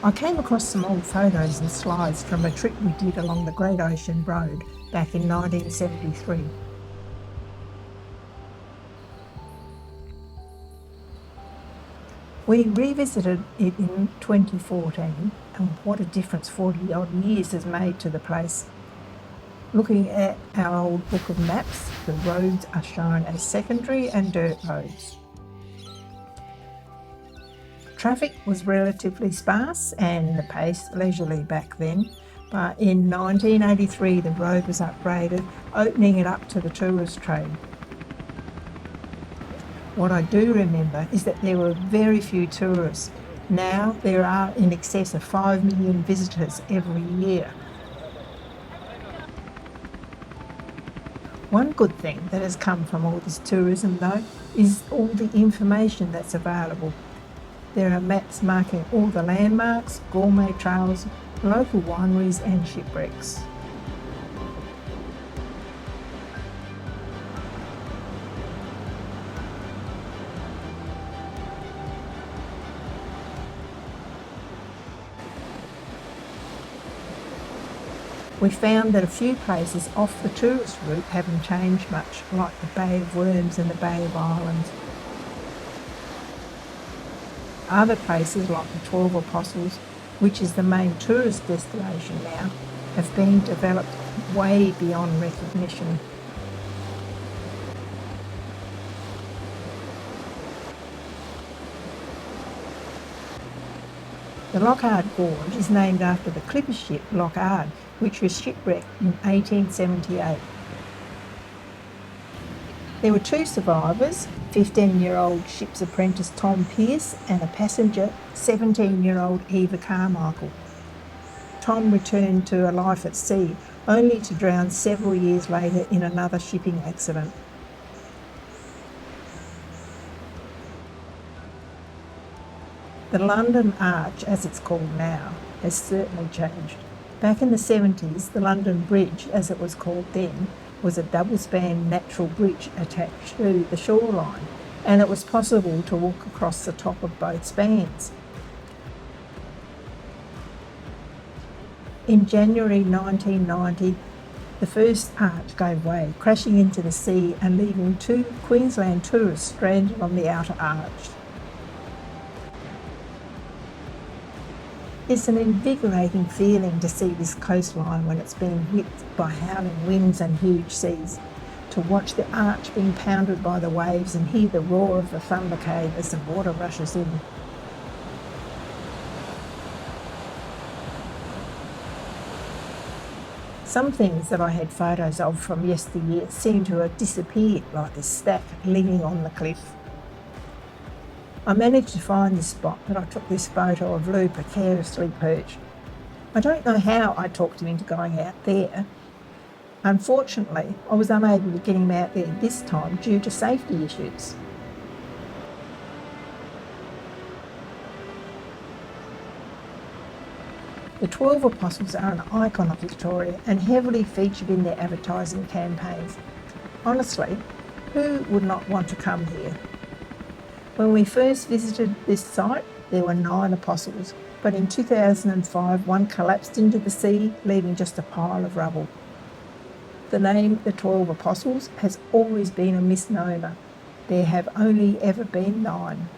I came across some old photos and slides from a trip we did along the Great Ocean Road back in 1973. We revisited it in 2014, and what a difference 40 odd years has made to the place. Looking at our old book of maps, the roads are shown as secondary and dirt roads. Traffic was relatively sparse and the pace leisurely back then, but in 1983 the road was upgraded, opening it up to the tourist trade. What I do remember is that there were very few tourists. Now there are in excess of 5 million visitors every year. One good thing that has come from all this tourism though is all the information that's available. There are maps marking all the landmarks, gourmet trails, local wineries and shipwrecks. We found that a few places off the tourist route haven't changed much, like the Bay of Worms and the Bay of Islands. Other places like the 12 Apostles, which is the main tourist destination now, have been developed way beyond recognition. The Lockhart Gorge is named after the clipper ship Lockhart, which was shipwrecked in 1878. There were two survivors, 15-year-old ship's apprentice Tom Pearce and a passenger, 17-year-old Eva Carmichael. Tom returned to a life at sea, only to drown several years later in another shipping accident. The London Arch, as it's called now, has certainly changed. Back in the 70s, the London Bridge, as it was called then, was a double-span natural bridge attached to the shoreline, and it was possible to walk across the top of both spans. In January 1990, the first arch gave way, crashing into the sea and leaving 2 Queensland tourists stranded on the outer arch. It's an invigorating feeling to see this coastline when it's being whipped by howling winds and huge seas, to watch the arch being pounded by the waves and hear the roar of the thunder cave as the water rushes in. Some things that I had photos of from yesteryear seem to have disappeared, like a stack leaning on the cliff. I managed to find the spot that I took this photo of Lou precariously perched. I don't know how I talked him into going out there. Unfortunately, I was unable to get him out there this time due to safety issues. The 12 Apostles are an icon of Victoria and heavily featured in their advertising campaigns. Honestly, who would not want to come here? When we first visited this site, there were 9 apostles, but in 2005 one collapsed into the sea, leaving just a pile of rubble. The name the 12 Apostles has always been a misnomer. There have only ever been 9.